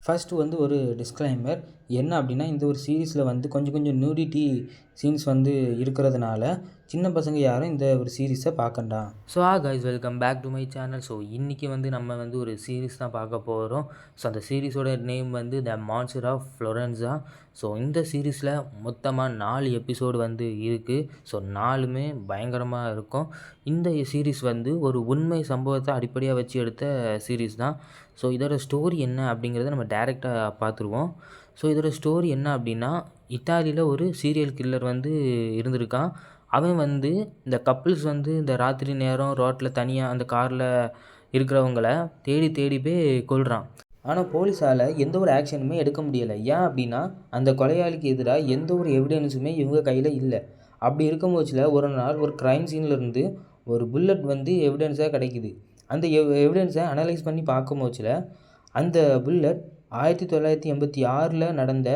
First வந்து ஒரு disclaimer என்ன அப்படின்னா, இந்த ஒரு சீரிஸில் வந்து கொஞ்சம் கொஞ்சம் நியூடிட்டி சீன்ஸ் வந்து இருக்கிறதுனால, சின்ன பசங்க யாரும் இந்த ஒரு சீரிஸை பார்க்கண்டாம். So guys welcome back to my channel. So இன்றைக்கி வந்து நம்ம வந்து ஒரு சீரிஸ் தான் பார்க்க போகிறோம். ஸோ அந்த சீரிஸோட நேம் வந்து த மான்ஸ்டர் ஆஃப் ஃப்ளோரன்ஸா. ஸோ இந்த சீரிஸில் மொத்தமாக 4 எபிசோடு வந்து இருக்குது. ஸோ 4மே பயங்கரமாக இருக்கும். இந்த சீரிஸ் வந்து ஒரு உண்மை சம்பவத்தை அடிப்படையாக வச்சு எடுத்த சீரிஸ் தான். ஸோ இதோட ஸ்டோரி என்ன அப்படிங்கிறத நம்ம டைரெக்டாக பார்த்துருவோம். ஸோ இதோட ஸ்டோரி என்ன அப்படின்னா, இத்தாலியில் ஒரு சீரியல் கில்லர் வந்து இருந்திருக்கான். அவன் வந்து இந்த கப்புள்ஸ் வந்து இந்த ராத்திரி நேரம் ரோட்டில் தனியாக அந்த காரில் இருக்கிறவங்கள தேடி தேடி போய் கொல்றான். ஆனால் போலீஸால் எந்த ஒரு ஆக்ஷனுமே எடுக்க முடியலை. ஏன் அப்படின்னா, அந்த கொலையாளிக்கு எதிராக எந்த ஒரு எவிடன்ஸுமே இவங்க கையில் இல்லை. அப்படி இருக்கும் போச்சில் ஒரு நாள் ஒரு க்ரைம் சீன்லேருந்து ஒரு புல்லட் வந்து எவிடன்ஸாக கிடைக்குது. அந்த எவிடன்ஸை அனலைஸ் பண்ணி பார்க்கும் போச்சில் அந்த புல்லட் 1986 நடந்த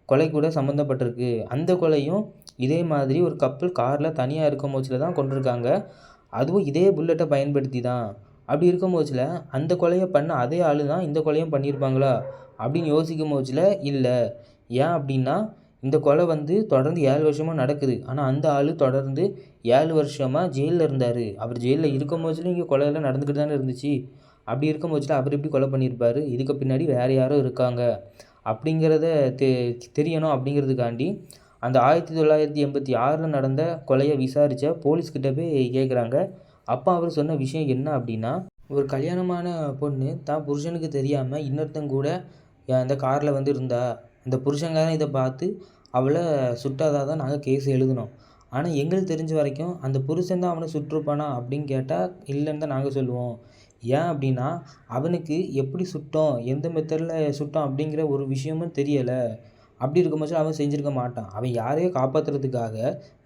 கொலை கூட சம்மந்தப்பட்டிருக்கு. அந்த கொலையும் இதே மாதிரி ஒரு கப்புள் காரில் தனியாக இருக்கும் போச்சில் தான் கொண்டிருக்காங்க. அதுவும் இதே புல்லட்டை பயன்படுத்தி தான். அப்படி இருக்கும் போச்சில் அந்த கொலையை பண்ண அதே ஆள் தான் இந்த கொலையும் பண்ணியிருப்பாங்களா அப்படின்னு யோசிக்கும் போச்சில் இல்லை. ஏன் அப்படின்னா, இந்த கொலை வந்து தொடர்ந்து 7 வருஷமாக நடக்குது. ஆனால் அந்த ஆள் தொடர்ந்து 7 வருஷமாக ஜெயிலில் இருந்தார். அவர் ஜெயிலில் இருக்கும் போச்சில் இங்கே கொலையெல்லாம் நடந்துக்கிட்டு தானே இருந்துச்சு. அப்படி இருக்கும் போச்சில் அவர் எப்படி கொலை பண்ணியிருப்பார், இதுக்கு பின்னாடி வேறு யாரோ இருக்காங்க அப்படிங்கிறத தெரியணும். அப்படிங்கிறதுக்காண்டி அந்த 1986 நடந்த கொலையை விசாரித்த போலீஸ்கிட்ட போய் கேட்குறாங்க. அப்போ அவர் சொன்ன விஷயம் என்ன அப்படின்னா, ஒரு கல்யாணமான பொண்ணு தான் புருஷனுக்கு தெரியாமல் இன்னொருத்தங்க கூட அந்த காரில் வந்து இருந்தா. அந்த புருஷங்காரன் இதை பார்த்து அவளை சுட்டாதாக தான் நாங்கள் கேஸ் எழுதினோம். ஆனால் எங்களுக்கு தெரிஞ்ச வரைக்கும் அந்த புருஷன் தான் அவனை சுட்டிருப்பானா அப்படின்னு கேட்டால் இல்லைன்னு தான் நாங்கள் சொல்லுவோம். ஏன் அப்படின்னா, அவனுக்கு எப்படி சுட்டோம், எந்த மெத்தடில் சுட்டோம் அப்படிங்கிற ஒரு விஷயமும் தெரியலை. அப்படி இருக்கும்போது அவன் செஞ்சுருக்க மாட்டான். அவன் யாரையோ காப்பாற்றுறதுக்காக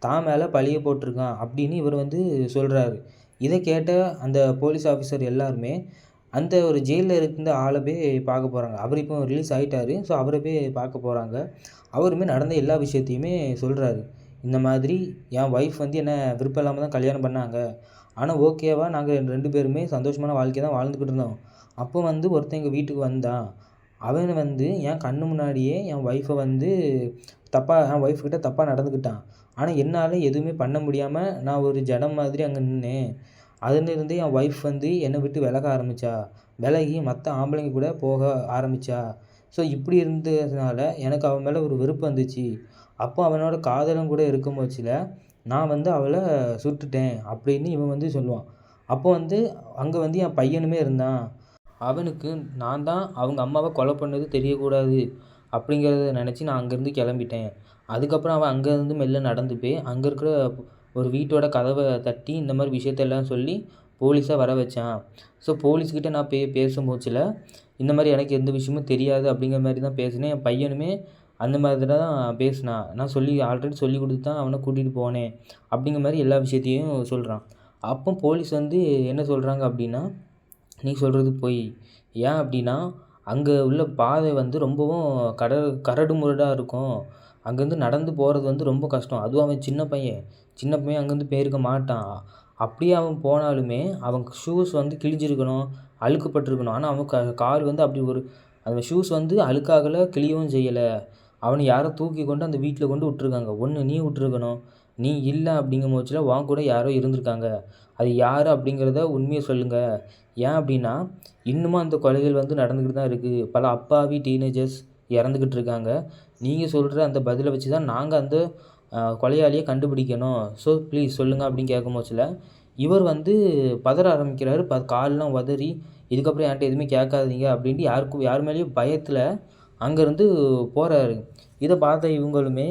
தான் மேலே பழிய போட்டிருக்கான் அப்படின்னு இவர் வந்து சொல்கிறாரு. இதை கேட்ட அந்த போலீஸ் ஆஃபீஸர் எல்லாருமே அந்த ஒரு ஜெயிலில் இருந்த ஆளை போய் பார்க்க போகிறாங்க. அவர் இப்போ ரிலீஸ் ஆகிட்டார். ஸோ அவரை போய் பார்க்க போகிறாங்க. அவருமே நடந்த எல்லா விஷயத்தையுமே சொல்கிறாரு. இந்த மாதிரி என் ஒய்ஃப் வந்து என்ன விருப்பம் இல்லாமல் தான் கல்யாணம் பண்ணாங்க. ஆனால் ஓகேவா நாங்கள் 2 பேருமே சந்தோஷமான வாழ்க்கை தான் வாழ்ந்துக்கிட்டு இருந்தோம். அப்போ வந்து ஒருத்தன் எங்கள் வீட்டுக்கு வந்தான். அவன் வந்து என் கண்ணு முன்னாடியே என் ஒய்ஃபை வந்து என் ஒய்ஃப்கிட்ட தப்பாக நடந்துக்கிட்டான். ஆனால் என்னால் எதுவுமே பண்ண முடியாமல் நான் ஒரு ஜடம் மாதிரி அங்கே நின்னேன். அதுலேருந்தே என் ஒய்ஃப் வந்து என்னை விட்டு விலக ஆரம்பித்தா. விலகி மற்ற ஆம்பளைங்க கூட போக ஆரம்பித்தா. ஸோ இப்படி இருந்ததுனால எனக்கு அவன் மேலே ஒரு வெறுப்பு வந்துச்சு. அப்போ அவனோட காதலும் கூட இருக்கும் போச்சில் நான் வந்து அவளை சுட்டுட்டேன் அப்படின்னு இவன் வந்து சொல்லுவான். அப்போ வந்து அங்கே வந்து என் பையனுமே இருந்தான். அவனுக்கு நான் தான் அவங்க அம்மாவை கொலை பண்ணது தெரியக்கூடாது அப்படிங்கிறத நினச்சி நான் அங்கேருந்து கிளம்பிட்டேன். அதுக்கப்புறம் அவன் அங்கேருந்து மெல்ல நடந்து போய் அங்கே இருக்கிற ஒரு வீட்டோட கதவை தட்டி இந்த மாதிரி விஷயத்தெல்லாம் சொல்லி போலீஸை வர வச்சான். ஸோ போலீஸ்கிட்ட நான் பேசும்போச்சில் இந்த மாதிரி எனக்கு எந்த விஷயமும் தெரியாது அப்படிங்கிற மாதிரி தான் பேசினேன். என் பையனுமே அந்த மாதிரி தான் பேசினான். நான் ஆல்ரெடி சொல்லி கொடுத்து தான் அவனை கூட்டிகிட்டு போனேன் அப்படிங்கிற மாதிரி எல்லா விஷயத்தையும் சொல்கிறான். அப்போ போலீஸ் வந்து என்ன சொல்கிறாங்க அப்படின்னா, நீ சொல்கிறது பொய். ஏன் அப்படின்னா, அங்கே உள்ள பாதை வந்து ரொம்பவும் கரடு முரடாக இருக்கும். அங்கேருந்து நடந்து போகிறது வந்து ரொம்ப கஷ்டம். அதுவும் அவன் சின்ன பையன். சின்ன பையன் அங்கேருந்து போயிருக்க மாட்டான். அப்படியே அவன் போனாலுமே அவன் ஷூஸ் வந்து கிழிஞ்சிருக்கணும், அழுக்குப்பட்டிருக்கணும். ஆனால் அவன் கால் வந்து அப்படி அந்த ஷூஸ் வந்து அழுக்காகலை, கிழியவும் செய்யலை. அவனை யாரோ தூக்கி கொண்டு அந்த வீட்டில் கொண்டு விட்டுருக்காங்க. ஒன்று நீ விட்டுருக்கணும். நீ இல்லை அப்படிங்கும் போச்சில் உன் கூட யாரோ இருந்திருக்காங்க. அது யார் அப்படிங்கிறத உண்மையை சொல்லுங்கள். ஏன் அப்படின்னா, இன்னமும் அந்த கொலைகள் வந்து நடந்துக்கிட்டு தான் இருக்குது. பல அப்பாவி டீனேஜர்ஸ் இறந்துக்கிட்டு இருக்காங்க. நீங்கள் சொல்கிற அந்த பதிலை வச்சு தான் நாங்கள் அந்த கொலையாளியை கண்டுபிடிக்கணும். ஸோ ப்ளீஸ் சொல்லுங்கள் அப்படின்னு கேட்கும் போச்சில் இவர் வந்து பதற ஆரம்பிக்கிறாரு. கால்லாம் உதறி இதுக்கப்புறம் என்கிட்ட எதுவுமே கேட்காதீங்க அப்படின்ட்டு யார் மேலேயும் பயத்தில் அங்கேருந்து போகிறாரு. இதை பார்த்த இவங்களுமே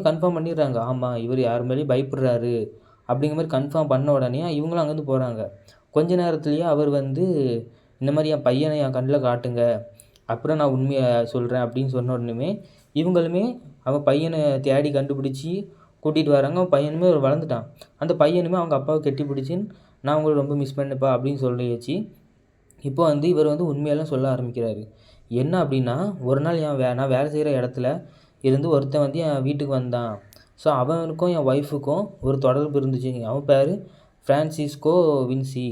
கன்ஃபார்ம் பண்ணிடுறாங்க. ஆமாம், இவர் யார் மேலேயும் பயப்படுறாரு அப்படிங்கிற மாதிரி கன்ஃபார்ம் பண்ண உடனே இவங்களும் அங்கேருந்து போகிறாங்க. கொஞ்ச நேரத்துலேயே அவர் வந்து இந்த மாதிரி என் பையனை என் கண்ணில் காட்டுங்க, அப்புறம் நான் உண்மையை சொல்கிறேன் அப்படின்னு சொன்ன உடனேயுமே இவங்களுமே அவன் பையனை தேடி கண்டுபிடிச்சி கூட்டிகிட்டு வராங்க. அவன் பையனுமே ஒரு வளர்ந்துட்டான். அந்த பையனுமே அவங்க அப்பாவை கட்டி பிடிச்சி நான் உங்களை ரொம்ப மிஸ் பண்ணப்பா அப்படின்னு சொல்லியாச்சு. இப்போ வந்து இவர் வந்து உண்மையெல்லாம் சொல்ல ஆரம்பிக்கிறாரு. என்ன அப்படின்னா, ஒரு நாள் நான் வேலை செய்கிற இடத்துல இருந்து ஒருத்தன் வந்து என் வீட்டுக்கு வந்தான். ஸோ அவனுக்கும் என் ஒய்ஃபுக்கும் ஒரு தொடர்பு இருந்துச்சு. அவன் பேர் ஃப்ரான்சிஸ்கோ வின்சி.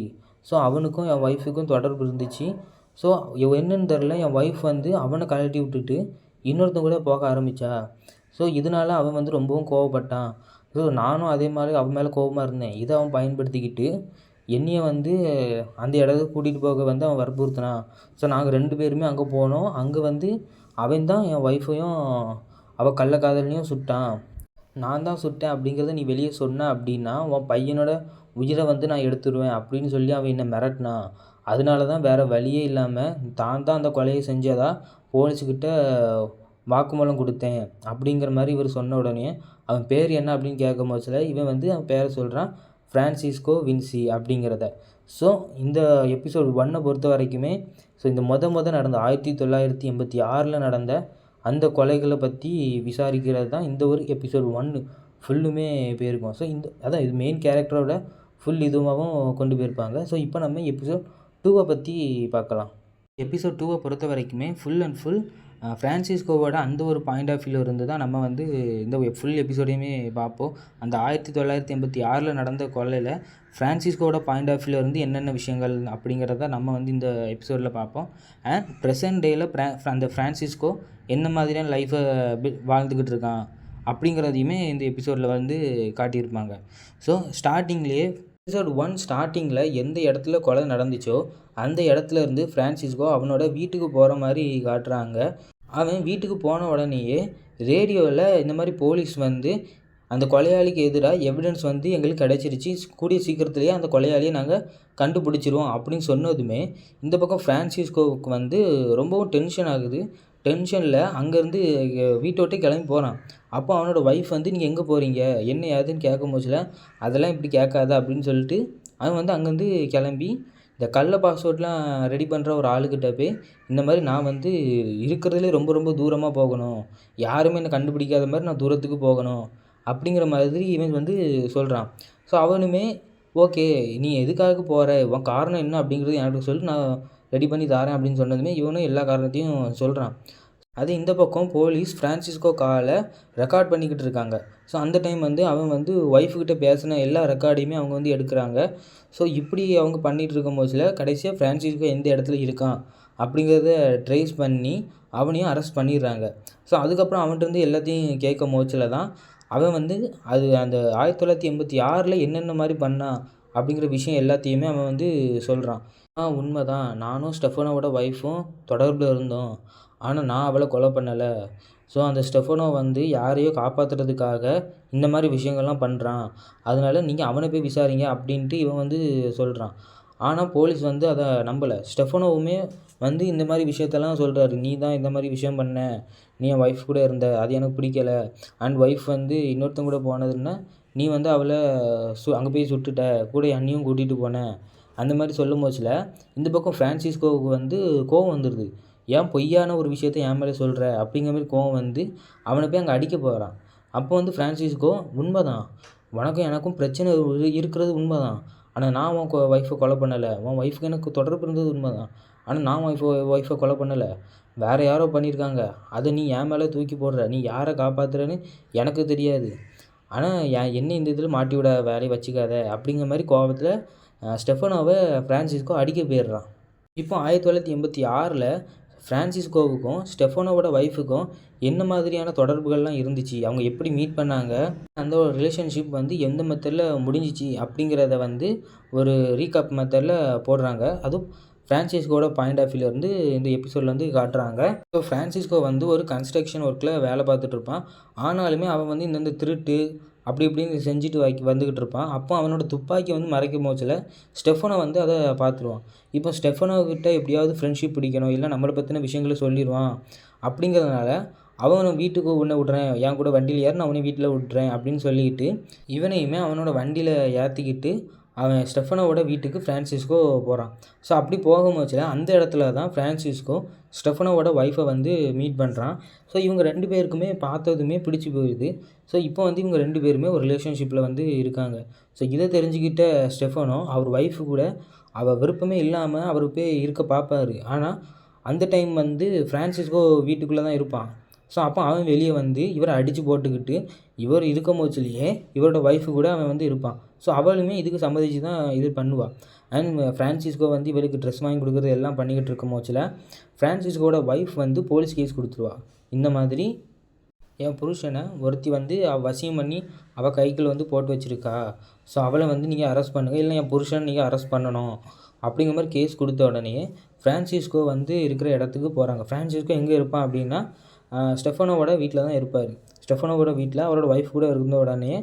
ஸோ அவனுக்கும் என் ஒய்ஃபுக்கும் தொடர்பு இருந்துச்சு. ஸோ என்னன்னு தெரில, என் ஒய்ஃப் வந்து அவனை கழட்டி விட்டுட்டு இன்னொருத்தன் கூட போக ஆரம்பித்தா. ஸோ இதனால அவன் வந்து ரொம்பவும் கோவப்பட்டான். ஸோ நானும் அதே மாதிரி அவன் மேலே கோவமாக இருந்தேன். இதை அவன் பயன்படுத்திக்கிட்டு என்னைய வந்து அந்த இடத்துக்கு கூட்டிகிட்டு போக வந்து அவன் வற்புறுத்தினான். ஸோ நாங்கள் 2 பேருமே அங்கே போனோம். அங்கே வந்து அவன் தான் என் ஒய்ஃபையும் அவள் கள்ளக்காதலையும் சுட்டான். நான் தான் சுட்டேன் அப்படிங்கிறத நீ வெளியே சொன்ன அப்படின்னா உன் பையனோட உயிரை வந்து நான் எடுத்துருவேன் அப்படின்னு சொல்லி அவன் என்னை மிரட்டினான். அதனால தான் வேறு வழியே இல்லாமல் தான் அந்த கொலையை செஞ்சதா போலீஸுக்கிட்ட வாக்குமூலம் கொடுத்தேன் அப்படிங்கிற மாதிரி இவர் சொன்ன உடனே அவன் பேர் என்ன அப்படின்னு கேட்கும் போதுல இவன் வந்து அவன் பேரை சொல்கிறான், ஃப்ரான்சிஸ்கோ வின்சி அப்படிங்கிறத. ஸோ இந்த எபிசோட் 1 பொறுத்த வரைக்குமே ஸோ இந்த நடந்த 1986 நடந்த அந்த கொலைகளை பற்றி விசாரிக்கிறது தான் இந்த ஒரு எபிசோட் 1 ஃபுல்லுமே போயிருக்கும். ஸோ அதான் இது மெயின் கேரக்டரோட ஃபுல் இதுவாகவும் கொண்டு போயிருப்பாங்க. ஸோ இப்போ நம்ம எபிசோட் 2 பற்றி பார்க்கலாம். எபிசோட் 2 பொறுத்த வரைக்குமே ஃபுல் அண்ட் ஃபுல் ஃப்ரான்சிஸ்கோவோட அந்த ஒரு பாயிண்ட் ஆஃப் வியூவில் இருந்து தான் நம்ம வந்து இந்த ஃபுல் எபிசோடையுமே பார்ப்போம். அந்த 1986 நடந்த கொலையில் ஃப்ரான்சிஸ்கோவோட பாயிண்ட் ஆஃப் வியூவில் இருந்து என்னென்ன விஷயங்கள் அப்படிங்கிறத நம்ம வந்து இந்த எபிசோடில் பார்ப்போம். அண்ட் ப்ரெசன்ட் டேயில் அந்த ஃப்ரான்சிஸ்கோ என்ன மாதிரியான லைஃப்பை வாழ்ந்துக்கிட்டு இருக்கான் அப்படிங்கிறதையுமே இந்த எபிசோடில் வந்து காட்டியிருப்பாங்க. ஸோ ஸ்டார்டிங்லேயே எபிசோட் 1 ஸ்டார்டிங்கில் எந்த இடத்துல கொலை நடந்துச்சோ அந்த இடத்துல இருந்து ஃப்ரான்சிஸ்கோ அவனோட வீட்டுக்கு போகிற மாதிரி காட்டுறாங்க. அவன் வீட்டுக்கு போன உடனேயே ரேடியோவில் இந்த மாதிரி போலீஸ் வந்து அந்த கொலையாளிக்கு எதிராக எவிடன்ஸ் வந்து எங்களுக்கு கிடச்சிருச்சு, கூடிய சீக்கிரத்துலேயே அந்த கொலையாளியை நாங்கள் கண்டுபிடிச்சிருவோம் அப்படின்னு சொன்னதுமே இந்த பக்கம் ஃப்ரான்சிஸ்கோவுக்கு வந்து ரொம்பவும் டென்ஷன் ஆகுது. டென்ஷனில் அங்கேருந்து வீட்டை விட்டு கிளம்பி போகிறான். அப்போ அவனோட ஒய்ஃப் வந்து நீங்கள் எங்கே போகிறீங்க என்ன ஏதுன்னு கேட்கும் போதுல அதெல்லாம் இப்படி கேட்காத அப்படின்னு சொல்லிட்டு அவன் வந்து அங்கேருந்து கிளம்பி இந்த கள்ள பாஸ்வேர்ட்லாம் ரெடி பண்ணுற ஒரு ஆளுக்கிட்ட போய் இந்த மாதிரி நான் வந்து இருக்கிறதுலே ரொம்ப ரொம்ப தூரமாக போகணும், யாருமே என்னை கண்டுபிடிக்காத மாதிரி நான் தூரத்துக்கு போகணும் அப்படிங்கிற மாதிரி இவன் வந்து சொல்கிறான். ஸோ அவனுமே ஓகே நீ எதுக்காக போகிற, உன் காரணம் என்ன அப்படிங்கிறது எனக்கு சொல்லிட்டு நான் ரெடி பண்ணி தரேன் அப்படின்னு சொன்னதுமே இவனும் எல்லா காரணத்தையும் சொல்கிறான். அது இந்த பக்கம் போலீஸ் ஃப்ரான்சிஸ்கோ காலை ரெக்கார்ட் பண்ணிக்கிட்டு இருக்காங்க. ஸோ அந்த டைம் வந்து அவன் வந்து ஒய்ஃபுக்கிட்ட பேசின எல்லா ரெக்கார்டையுமே அவங்க வந்து எடுக்கிறாங்க. ஸோ இப்படி அவங்க பண்ணிகிட்டு இருக்கும் போதுல கடைசியாக ஃப்ரான்சிஸ்கோ எந்த இடத்துல இருக்கான் அப்படிங்கிறத ட்ரேஸ் பண்ணி அவனையும் அரெஸ்ட் பண்ணிடுறாங்க. ஸோ அதுக்கப்புறம் அவன்கிட்ட எல்லாத்தையும் கேட்கும் போதுல தான் அவன் வந்து அது அந்த 1986 என்னென்ன மாதிரி பண்ணான் அப்படிங்கிற விஷயம் எல்லாத்தையுமே அவன் வந்து சொல்கிறான். உண்மைதான், நானும் ஸ்டெஃபனோட ஒய்ஃபும் தொடர்பில் இருந்தோம், ஆனால் நான் அவளை கொலை பண்ணலை. ஸோ அந்த ஸ்டெஃபனோ வந்து யாரையோ காப்பாற்றுறதுக்காக இந்த மாதிரி விஷயங்கள்லாம் பண்ணுறான், அதனால நீங்கள் அவனை போய் விசாரிங்க அப்படின்ட்டு இவன் வந்து சொல்கிறான். ஆனால் போலீஸ் வந்து அதை நம்பலை. ஸ்டெஃபனோவுமே வந்து இந்த மாதிரி விஷயத்தெல்லாம் சொல்கிறாரு, நீ தான் இந்த மாதிரி விஷயம் பண்ண, நீ என் ஒய்ஃப் கூட இருந்த, அது எனக்கு பிடிக்கலை. அண்ட் ஒய்ஃப் வந்து இன்னொருத்தங்க கூட போனதுன்னா நீ வந்து அவளை அங்கே போய் சுட்டுட்ட, கூட என்னையும் கூட்டிகிட்டு போனேன் அந்த மாதிரி சொல்லும் போதுல இந்த பக்கம் ஃப்ரான்சிஸ்கோவுக்கு வந்து கோவம் வந்துடுது. ஏன் பொய்யான ஒரு விஷயத்த என் மேலே சொல்கிற அப்படிங்கிற மாதிரி கோவம் வந்து அவனை போய் அங்கே அடிக்க போகிறான். அப்போ வந்து ஃப்ரான்சிஸ்கோ உண்மைதான், உனக்கும் எனக்கும் பிரச்சனை இருக்கிறது உண்மைதான், ஆனால் நான் உன் ஒய்ஃபை கொலை பண்ணலை, உன் ஒய்ஃபுக்கு எனக்கு தொடர்பு இருந்தது உண்மைதான், ஆனால் நான் ஒய்ஃபை கொலை பண்ணலை, வேறு யாரோ பண்ணியிருக்காங்க, அதை நீ என் மேலே தூக்கி போடுற, நீ யாரை காப்பாற்றுறன்னு எனக்கு தெரியாது, ஆனால் என்ன இந்த இதில் மாட்டி விட வேலையை வச்சுக்காத அப்படிங்கிற மாதிரி கோபத்தில் ஸ்டெஃபனோவை ஃப்ரான்சிஸ்கோ அடிக்க போயிடுறான். இப்போ 1986 ஃப்ரான்சிஸ்கோவுக்கும் ஸ்டெஃபனோவோட ஒய்ஃபுக்கும் என்ன மாதிரியான தொடர்புகள்லாம் இருந்துச்சு, அவங்க எப்படி மீட் பண்ணாங்க, அந்த ஒரு ரிலேஷன்ஷிப் வந்து எந்த மெத்தடில் முடிஞ்சிச்சு அப்படிங்கிறத வந்து ஒரு ரீகாப் மெத்தடில் போடுறாங்க. அதுவும் ஃப்ரான்சிஸ்கோட பாயிண்ட் ஆஃப் வியூலேருந்து இந்த எபிசோடில் வந்து காட்டுறாங்க. ஸோ ஃப்ரான்சிஸ்கோ வந்து ஒரு கன்ஸ்ட்ரக்ஷன் ஒர்க்கில் வேலை பார்த்துட்ருப்பான். ஆனாலுமே அவன் வந்து இந்த திருட்டு அப்படி இப்படின்னு செஞ்சுட்டு வந்துக்கிட்டு இருப்பான். அப்போ அவனோட துப்பாக்கி வந்து மறைக்கும் போதுல ஸ்டெஃபனோ வந்து அதை பார்த்துருவான். இப்போ ஸ்டெஃபனோக்கிட்ட எப்படியாவது ஃப்ரெண்ட்ஷிப் பிடிக்கணும், இல்லை நம்மளை பற்றின விஷயங்களை சொல்லிடுவான் அப்படிங்கிறதுனால அவனை வீட்டுக்கு உன்னை விட்றேன், என் கூட வண்டியில் ஏற நான் அவனை வீட்டில் விட்றேன் அப்படின்னு சொல்லிக்கிட்டு இவனையுமே அவனோட வண்டியில் ஏற்றிக்கிட்டு அவன் ஸ்டெஃபனோவோட வீட்டுக்கு ஃப்ரான்சிஸ்கோ போகிறான். ஸோ அப்படி போகும்போதுல அந்த இடத்துல தான் ஃப்ரான்சிஸ்கோ ஸ்டெஃபனோவோட ஒய்ஃபை வந்து மீட் பண்ணுறான். ஸோ இவங்க 2 பேருக்குமே பார்த்ததுமே பிடிச்சி போயிடுது. ஸோ இப்போ வந்து இவங்க 2 பேருமே ஒரு ரிலேஷன்ஷிப்பில் வந்து இருக்காங்க. ஸோ இதை தெரிஞ்சுக்கிட்ட ஸ்டெஃபனோ அவர் ஒய்ஃபு கூட அவள் விருப்பமே இல்லாமல் அவர் போய் இருக்க பார்ப்பாரு. ஆனால் அந்த டைம் வந்து ஃப்ரான்சிஸ்கோ வீட்டுக்குள்ளே தான் இருப்பான். ஸோ அப்போ அவன் வெளியே வந்து இவரை அடித்து போட்டுக்கிட்டு இவர் இருக்கும் போச்சுலேயே இவரோட ஒய்ஃபு கூட அவன் வந்து இருப்பான். ஸோ அவளுமே இதுக்கு சம்மதிச்சு தான் இது பண்ணுவாள். அண்ட் ஃப்ரான்சிஸ்கோ வந்து இவருக்கு ட்ரெஸ் வாங்கி கொடுக்குறது எல்லாம் பண்ணிக்கிட்டு இருக்கும் போச்சில் ஃப்ரான்சிஸ்கோட ஒய்ஃப் வந்து போலீஸ் கேஸ் கொடுத்துருவா. இந்த மாதிரி என் புருஷனை ஒருத்தி வந்து வசியம் பண்ணி அவள் கைக்குள்ள வந்து போட்டு வச்சுருக்கா, ஸோ அவளை வந்து நீங்கள் அரெஸ்ட் பண்ணுங்கள், இல்லை என் புருஷனை நீங்கள் அரெஸ்ட் பண்ணணும் அப்படிங்கிற மாதிரி கேஸ் கொடுத்த உடனே ஃப்ரான்சிஸ்கோ வந்து இருக்கிற இடத்துக்கு போகிறாங்க. ஃப்ரான்சிஸ்கோ எங்கே இருப்பான் அப்படின்னா ஸ்டெஃபனோவோட வீட்டில் தான் இருப்பார். ஸ்டெஃபனோவோட வீட்டில் அவரோட ஒய்ஃப் கூட இருந்த உடனே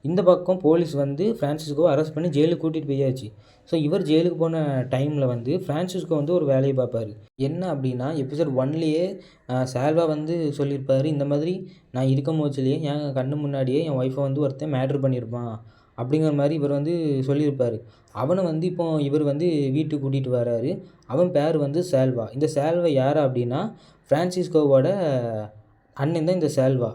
இந்த பக்கம் போலீஸ் வந்து ஃப்ரான்சிஸ்கோவை அரெஸ்ட் பண்ணி ஜெயிலுக்கு கூட்டிகிட்டு போயாச்சு. ஸோ இவர் ஜெயிலுக்கு போன டைமில் வந்து ஃப்ரான்சிஸ்கோ வந்து ஒரு வேலையை பார்ப்பார். என்ன அப்படின்னா எபிசோட் 1லேயே சால்வா வந்து சொல்லியிருப்பார், இந்த மாதிரி நான் இருக்கும் போச்சுலேயே என் கண்ணு முன்னாடியே என் ஒய்ஃபை வந்து ஒருத்தன் மேட்ரு பண்ணியிருப்பான் அப்படிங்கிற மாதிரி இவர் வந்து சொல்லியிருப்பார். அவனை வந்து இப்போ இவர் வந்து வீட்டுக்கு கூட்டிகிட்டு வராரு. அவன் பேர் வந்து சால்வா. இந்த சால்வா யார் அப்படின்னா ஃப்ரான்சிஸ்கோவோட அண்ணன் தான் இந்த சால்வா.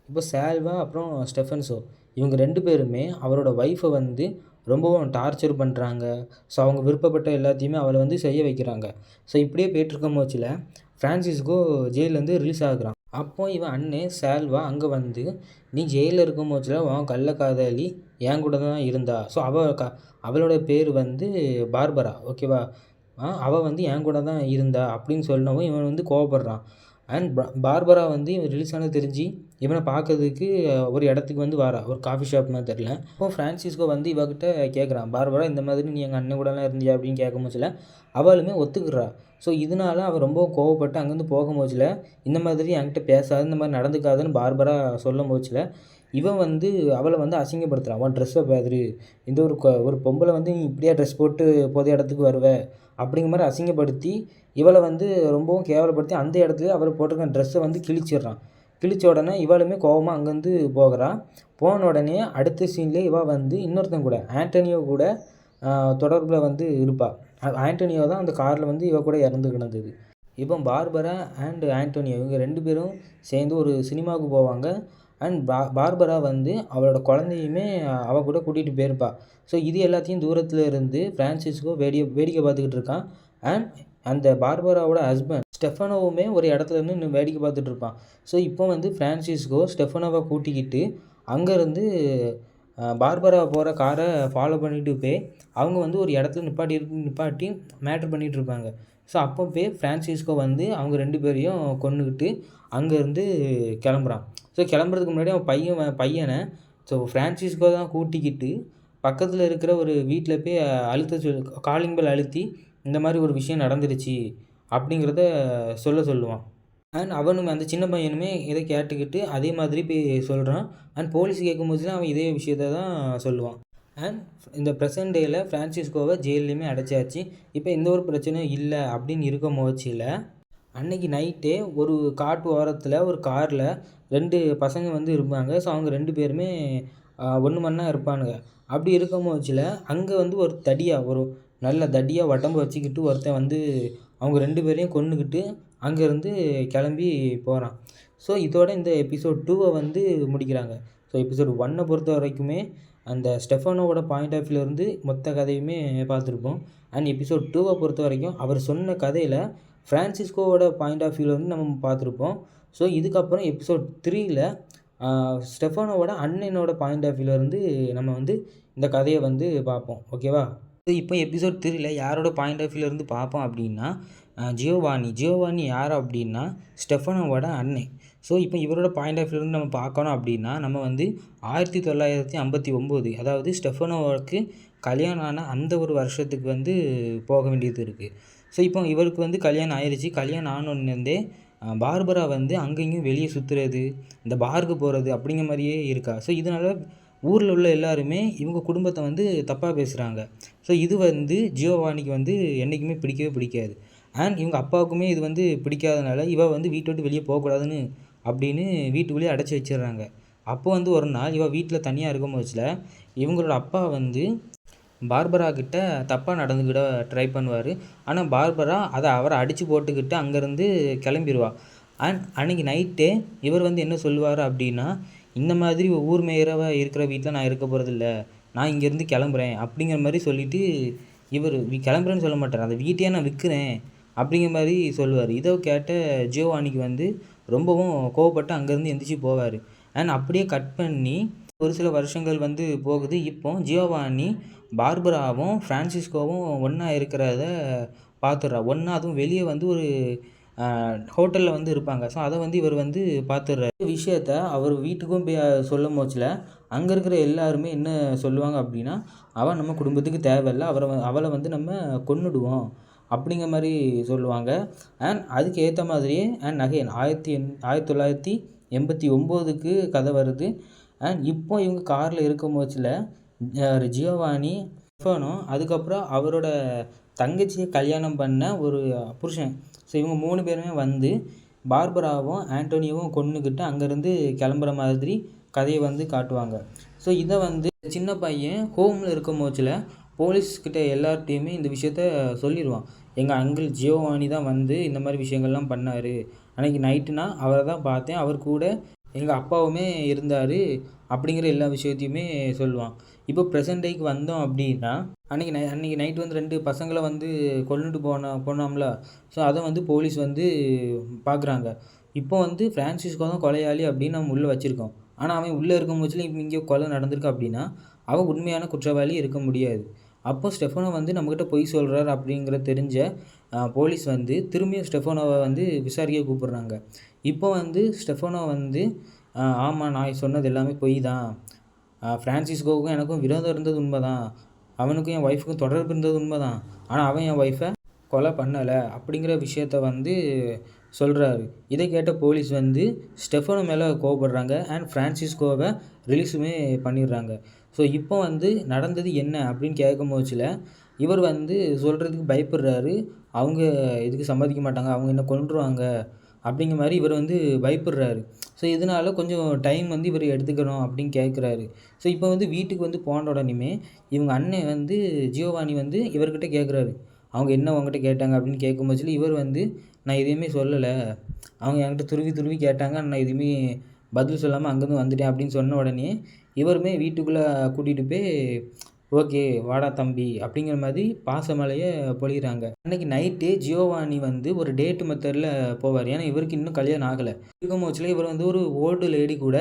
இப்போ சால்வா அப்புறம் ஸ்டெஃபன்ஸோ இவங்க 2 பேருமே அவரோட ஒய்ஃபை வந்து ரொம்பவும் டார்ச்சர் பண்ணுறாங்க. ஸோ அவங்க விருப்பப்பட்ட எல்லாத்தையுமே அவளை வந்து செய்ய வைக்கிறாங்க. ஸோ இப்படியே போயிட்டுருக்கும் போச்சில் ஃப்ரான்சிஸ்கோ ஜெயிலேருந்து ரிலீஸ் ஆகுறான். அப்போ இவன் அண்ணன் சால்வா அங்கே வந்து நீ ஜெயிலில் இருக்கும் போச்சில் உன் கள்ளக்காதலி என் கூட தான் இருந்தா, ஸோ அவளோட பேர் வந்து பார்பரா, ஓகேவா, அவள் வந்து என் கூட தான் இருந்தா அப்படின்னு சொன்னவும் இவன் வந்து கோவப்படுறான். அண்ட் பார்பரா வந்து இவன் ரிலீஸ் ஆனது தெரிஞ்சு இவனை பார்க்கறதுக்கு ஒரு இடத்துக்கு வந்து வாரா, ஒரு காஃபி ஷாப் மாதிரி தெரில. இப்போ ஃப்ரான்சிஸ்கோ வந்து இவகிட்ட கேட்குறான், பார்பரா இந்த மாதிரி நீ எங்கள் அண்ணன் கூடலாம் இருந்தியா அப்படின்னு கேட்கும் போச்சில் அவளுமே ஒத்துக்கிறா. ஸோ இதனால அவள் ரொம்ப கோவப்பட்டு அங்கேருந்து போகும் போச்சில் இந்த மாதிரி என்கிட்ட பேசாது, இந்த மாதிரி நடந்துக்காதுன்னு பார்பரா சொல்லும் போச்சில் இவன் வந்து அவளை வந்து அசிங்கப்படுத்துகிறான். அவன் ட்ரெஸ்ஸை பார்த்துரு, இந்த ஒரு பொம்பளை வந்து நீ இப்படியா ட்ரெஸ் போட்டு பொது இடத்துக்கு வருவ அப்படிங்கிற மாதிரி அசிங்கப்படுத்தி இவளை வந்து ரொம்பவும் கேவலப்படுத்தி அந்த இடத்துல அவள் போட்டிருக்க ட்ரெஸ்ஸை வந்து கிழிச்சிடுறான். கிழிச்ச உடனே இவளுமே கோவமாக அங்கேருந்து போகிறா. போன உடனே அடுத்த சீன்லேயே இவள் வந்து இன்னொருத்தன் கூட ஆண்டனியோ கூட தொடர்பில் வந்து இருப்பாள். ஆண்டனியோ தான் அந்த காரில் வந்து இவ கூட இறந்து கிடந்தது. இப்போ பார்பரா அண்ட் ஆண்டனியோ இவங்க 2 பேரும் சேர்ந்து ஒரு சினிமாவுக்கு போவாங்க. அண்ட் பார்பரா வந்து அவளோட குழந்தையுமே அவள் கூட கூட்டிகிட்டு போயிருப்பாள். ஸோ இது எல்லாத்தையும் தூரத்தில் இருந்து ஃப்ரான்சிஸ்கோ வேடிக்கை பார்த்துக்கிட்டு இருக்கான். அண்ட் அந்த பார்பராவோட ஹஸ்பண்ட் ஸ்டெஃபனோவுமே ஒரு இடத்துல இருந்து வேடிக்கை பார்த்துட்டு இருப்பான். ஸோ இப்போ வந்து ஃப்ரான்சிஸ்கோ ஸ்டெஃபனோவை கூட்டிக்கிட்டு அங்கேருந்து பார்பரா போகிற காரை ஃபாலோ பண்ணிட்டு போய் அவங்க வந்து ஒரு இடத்துல நிப்பாட்டி மேட்ரு பண்ணிகிட்டு இருப்பாங்க. ஸோ அப்போ போய் ஃப்ரான்சிஸ்கோ வந்து அவங்க 2 பேரையும் கொன்னுக்கிட்டு அங்கேருந்து கிளம்புறான். ஸோ கிளம்புறதுக்கு முன்னாடி அவன் பையனை ஸோ ஃப்ரான்சிஸ்கோ தான் கூட்டிக்கிட்டு பக்கத்தில் இருக்கிற ஒரு வீட்டில் போய் காலிங் பெல் அழுத்தி இந்த மாதிரி ஒரு விஷயம் நடந்துருச்சு அப்படிங்கிறத சொல்லுவான். அண்ட் அவனுமே அந்த சின்ன பையனுமே இதை கேட்டுக்கிட்டு அதே மாதிரி போய் சொல்கிறான். அண்ட் போலீஸ் கேட்கும்போது அவன் இதே விஷயத்த தான் சொல்லுவான். அண்ட் இந்த ப்ரெசன்ட் டேயில் ஃப்ரான்சிஸ்கோவை ஜெயிலையுமே அடைச்சாச்சு. இப்போ எந்த ஒரு பிரச்சனையும் இல்லை அப்படின்னு இருக்கும் போச்சில் அன்னைக்கு நைட்டே ஒரு காட்டு ஓரத்தில் ஒரு காரில் 2 பசங்க வந்து இருப்பாங்க. ஸோ அவங்க 2 பேருமே ஒன்று மண்ணா இருப்பானுங்க. அப்படி இருக்கும் போச்சில் அங்கே வந்து ஒரு நல்ல தடியாக உடம்பு வச்சுக்கிட்டு ஒருத்தன் வந்து அவங்க 2 பேரையும் கொன்னுக்கிட்டு அங்கேருந்து கிளம்பி போகிறான். ஸோ இதோட இந்த எபிசோட் 2 வந்து முடிக்கிறாங்க. ஸோ எபிசோட் 1 பொறுத்த வரைக்குமே அந்த ஸ்டெஃபனோவோட பாயிண்ட் ஆஃப் வியூலேருந்து மொத்த கதையுமே பார்த்துருப்போம். அண்ட் எபிசோட் 2 பொறுத்த வரைக்கும் அவர் சொன்ன கதையில் ஃப்ரான்சிஸ்கோவோட பாயிண்ட் ஆஃப் வியூவில் நம்ம பார்த்துருப்போம். ஸோ இதுக்கப்புறம் எபிசோட் 3ல் ஸ்டெஃபனோவோட அண்ணனோட பாயிண்ட் ஆஃப் வியூலேருந்து நம்ம வந்து இந்த கதையை வந்து பார்ப்போம், ஓகேவா. இப்போ எபிசோட் 3ல் யாரோட பாயிண்ட் ஆஃப் வியூலேருந்து பார்ப்போம் அப்படின்னா ஜியோவானி யார் அப்படின்னா ஸ்டெஃபனோவோட அண்ணன். ஸோ இப்போ இவரோட பாயிண்ட் ஆஃப் வியூலேருந்து நம்ம பார்க்கணும் அப்படின்னா நம்ம வந்து 1959 அதாவது ஸ்டெஃபனோவுக்கு கல்யாணம் ஆன அந்த ஒரு வருஷத்துக்கு வந்து போக வேண்டியது இருக்குது. ஸோ இப்போ இவருக்கு வந்து கல்யாணம் ஆயிடுச்சு. கல்யாணம் ஆனோன்னே பார்பரா வந்து அங்கேயும் வெளியே சுற்றுறது, இந்த பாருக்கு போகிறது அப்படிங்கிற மாதிரியே இருக்கா. ஸோ இதனால் ஊரில் உள்ள எல்லாருமே இவங்க குடும்பத்தை வந்து தப்பாக பேசுகிறாங்க. ஸோ இது வந்து ஜியோவானிக்கு வந்து என்றைக்குமே பிடிக்கவே பிடிக்காது. அண்ட் இவங்க அப்பாவுக்குமே இது வந்து பிடிக்காதனால இவள் வந்து வீட்டை விட்டு வெளியே போகக்கூடாதுன்னு அப்படின்னு வீட்டுக்குள்ளேயே அடைச்சி வச்சிடுறாங்க. அப்போ வந்து ஒரு நாள் இவள் வீட்டில் தனியாக இருக்கும் போச்சில் இவங்களோட அப்பா வந்து பார்பரா கிட்ட தப்பாக நடந்துக்கிட ட்ரை பண்ணுவார். ஆனால் பார்பரா அவரை அடித்து போட்டுக்கிட்டு அங்கேருந்து கிளம்பிடுவா. அண்ட் அன்றைக்கி நைட்டே இவர் வந்து என்ன சொல்லுவார் அப்படின்னா, இந்த மாதிரி ஊர் மேயராக இருக்கிற வீட்டில் நான் இருக்க போகிறதில்ல, நான் இங்கேருந்து கிளம்புறேன் அப்படிங்கிற மாதிரி சொல்லிவிட்டு இவர் கிளம்புறேன்னு சொல்ல மாட்டார், அந்த வீட்டையே நான் விற்கிறேன் அப்படிங்கிற மாதிரி சொல்லுவார். இதை கேட்ட ஜியோவானிக்கு வந்து ரொம்பவும் கோவப்பட்டு அங்கேருந்து எந்திரிச்சு போவார். அண்ட் அப்படியே கட் பண்ணி ஒரு சில வருஷங்கள் வந்து போகுது. இப்போ ஜியோவானி பார்பராவும் ஃப்ரான்சிஸ்கோவும் ஒன்றா இருக்கிறத பார்த்துடுறா. ஒன்றா அதுவும் வெளியே வந்து ஒரு ஹோட்டலில் வந்து இருப்பாங்க. ஸோ அதை வந்து இவர் வந்து பார்த்துடுறாரு. விஷயத்த அவர் வீட்டுக்கும் போய் சொல்லும் போச்சில் அங்கே இருக்கிற எல்லாருமே என்ன சொல்லுவாங்க அப்படின்னா, அவள் நம்ம குடும்பத்துக்கு தேவையில்லை, அவளை வந்து நம்ம கொன்னுடுவோம் அப்படிங்கிற மாதிரி சொல்லுவாங்க. அண்ட் அதுக்கு ஏற்ற மாதிரியே அண்ட் அகைன் 1989க்கு கதை வருது. அண்ட் இப்போ இவங்க காரில் இருக்கும் போச்சில் ஜியோவானி, ஸ்டெஃபானோ, அதுக்கப்புறம் அவரோட தங்கச்சியை கல்யாணம் பண்ண ஒரு புருஷன், ஸோ இவங்க 3 பேருமே வந்து பார்பராவும் ஆண்டோனியோவும் கொன்னுக்கிட்டு அங்கேருந்து கிளம்புற மாதிரி கதையை வந்து காட்டுவாங்க. ஸோ இதை வந்து சின்ன பையன் ஹோமில் இருக்கும் போச்சில் போலீஸ்கிட்ட எல்லார்ட்டையுமே இந்த விஷயத்த சொல்லிடுவான். எங்கள் அங்கிள் ஜியோவானி தான் வந்து இந்த மாதிரி விஷயங்கள்லாம் பண்ணார். அன்றைக்கி நைட்டுனா அவரை தான் பார்த்தேன், அவர் கூட எங்கள் அப்பாவுமே இருந்தார் அப்படிங்கிற எல்லா விஷயத்தையுமே சொல்லுவான். இப்போ ப்ரெசன்ட் டேக்கு வந்தோம் அப்படின்னா, அன்றைக்கி நைட்டு வந்து 2 பசங்களை வந்து கொன்னுட்டு போனோம்ல. ஸோ அதை வந்து போலீஸ் வந்து பார்க்குறாங்க. இப்போ வந்து ஃப்ரான்சிஸ்கோ தான் கொலையாளி அப்படின்னு நம்ம உள்ளே வச்சுருக்கோம். ஆனால் அவன் உள்ளே இருக்கும் போச்சில் இப்போ இங்கே கொலை நடந்திருக்கு அப்படின்னா அவன் உண்மையான குற்றவாளி இருக்க முடியாது. அப்போ ஸ்டெஃபானோ வந்து நம்மக்கிட்ட பொய் சொல்கிறார் அப்படிங்கிற தெரிஞ்ச போலீஸ் வந்து திரும்பியும் ஸ்டெஃபானோவை வந்து விசாரிக்க கூப்பிட்றாங்க. இப்போ வந்து ஸ்டெஃபானோ வந்து ஆமாம், நான் சொன்னது எல்லாமே பொய் தான். ஃப்ரான்சிஸ்கோவுக்கும் எனக்கும் விரோதம் இருந்தது உண்மை தான். அவனுக்கும் என் ஒய்ஃபுக்கும் தொடர்பு இருந்தது உண்மை தான். ஆனால் அவன் என் ஒய்ஃபை கொலை பண்ணலை அப்படிங்கிற விஷயத்த வந்து சொல்கிறாரு. இதை கேட்ட போலீஸ் வந்து ஸ்டெஃபானோ மேலே கோவப்படுறாங்க அண்ட் ஃப்ரான்சிஸ்கோவை ரிலீஸுமே பண்ணிடுறாங்க. ஸோ இப்போ வந்து நடந்தது என்ன அப்படின்னு கேட்கும் போச்சில் இவர் வந்து சொல்கிறதுக்கு பயப்படுறாரு. அவங்க இதுக்கு சம்மதிக்க மாட்டாங்க, அவங்க என்ன கொன்றுவாங்க அப்படிங்கிற மாதிரி இவர் வந்து பயப்படுறாரு. ஸோ இதனால் கொஞ்சம் டைம் வந்து இவர் எடுத்துக்கணும் அப்படின்னு கேட்குறாரு. ஸோ இப்போ வந்து வீட்டுக்கு வந்து போன உடனேயுமே இவங்க அண்ணன் வந்து ஜியோவானி வந்து இவர்கிட்ட கேட்குறாரு, அவங்க என்ன உங்ககிட்ட கேட்டாங்க அப்படின்னு கேட்கும் போச்சில் இவர் வந்து நான் எதையுமே சொல்லலை, அவங்க என்கிட்ட துருவி கேட்டாங்க, நான் எதுவுமே பதில் சொல்லாமல் அங்கேருந்து வந்துட்டேன் அப்படின்னு சொன்ன உடனே இவருமே வீட்டுக்குள்ளே கூட்டிகிட்டு போய் ஓகே வாடா தம்பி அப்படிங்கிற மாதிரி பாசமலையை பொழிகிறாங்க. அன்றைக்கி நைட்டு ஜியோவானி வந்து ஒரு டேட்டு மெத்தடில் போவார். ஏன்னா இவருக்கு இன்னும் கல்யாணம் ஆகலை. இருக்கும் போச்சில் இவர் வந்து ஒரு ஓல்டு லேடி கூட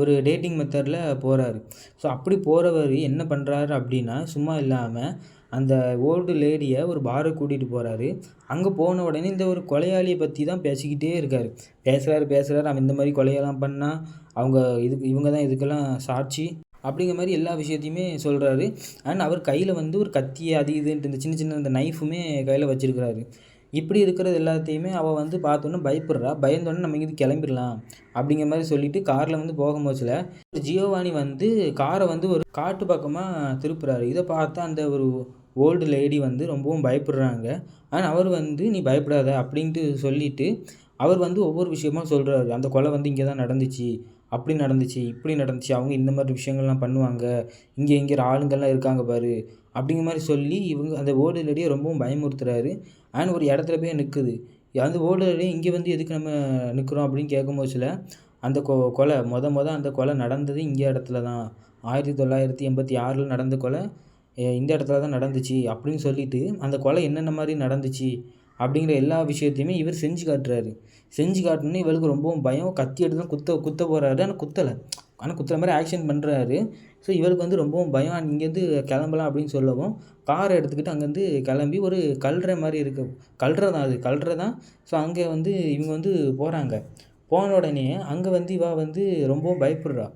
ஒரு டேட்டிங் மெத்தடில் போகிறாரு. ஸோ அப்படி போகிறவர் என்ன பண்ணுறாரு அப்படின்னா, சும்மா இல்லாமல் அந்த ஓல்டு லேடியை ஒரு பாருக்கு கூட்டிகிட்டு போகிறாரு. அங்கே போன உடனே இந்த ஒரு கொலையாளியை பற்றி தான் பேசிக்கிட்டே இருக்கார். பேசுகிறாரு அவன் இந்த மாதிரி கொலையெல்லாம் பண்ணால் இவங்க தான் இதுக்கெல்லாம் சாட்சி அப்படிங்கிற மாதிரி எல்லா விஷயத்தையுமே சொல்கிறாரு. அண்ட் அவர் கையில் வந்து ஒரு கத்தி அது இதுன்ட்டு இந்த சின்ன இந்த நைஃபுமே கையில் வச்சுருக்கிறாரு. இப்படி இருக்கிறது எல்லாத்தையுமே அவள் வந்து பார்த்தோன்னே பயப்படுறா. பயந்தோடனே நம்ம இங்கேருந்து கிளம்பிடலாம் அப்படிங்கிற மாதிரி சொல்லிவிட்டு காரில் வந்து போகும்போச்சில் ஜியோவானி வந்து காரை வந்து ஒரு காட்டு பக்கமாக திருப்புறாரு. இதை பார்த்தா அந்த ஒரு ஓல்டு லேடி வந்து ரொம்பவும் பயப்படுறாங்க. ஆனால் அவர் வந்து நீ பயப்படாத அப்படின்ட்டு சொல்லிவிட்டு அவர் வந்து ஒவ்வொரு விஷயமா சொல்கிறாரு. அந்த கொலை வந்து இங்கே தான் நடந்துச்சு, அப்படி நடந்துச்சு, இப்படி நடந்துச்சு, அவங்க இந்த மாதிரி விஷயங்கள்லாம் பண்ணுவாங்க, இங்கே ஆளுங்கள்லாம் இருக்காங்க பாரு அப்படிங்கிற மாதிரி சொல்லி இவங்க அந்த ஓல்டு லேடியை ரொம்பவும் பயமுறுத்துறாரு. அண்ட் ஒரு இடத்துல போய் நிற்குது. அந்த ஓல்டு லேடி இங்கே வந்து எதுக்கு நம்ம நிற்கிறோம் அப்படின்னு கேட்கும்போச்சில் அந்த கொலை அந்த கொலை நடந்தது இங்கே இடத்துல தான், 1986 நடந்த கொலை இந்த இடத்துல தான் நடந்துச்சு அப்படின்னு சொல்லிட்டு அந்த கொலை என்னென்ன மாதிரி நடந்துச்சு அப்படிங்கிற எல்லா விஷயத்தையுமே இவர் செஞ்சு காட்டுறாரு. செஞ்சு காட்டணுன்னு இவளுக்கு ரொம்பவும் பயம். கத்தி எடுத்து தான் குத்த போகிறாரு. ஆனால் குத்தலை. ஆனால் குத்துற மாதிரி ஆக்ஷன் பண்ணுறாரு. ஸோ இவருக்கு வந்து ரொம்பவும் பயம். இங்கேருந்து கிளம்பலாம் அப்படின்னு சொல்லவும் காரை எடுத்துக்கிட்டு அங்கேருந்து கிளம்பி ஒரு கல்ற மாதிரி இருக்கு. கல்ற தான். ஸோ அங்கே வந்து இவங்க வந்து போகிறாங்க. போன உடனே அங்கே வந்து இவ வந்து ரொம்பவும் பயப்படுறா.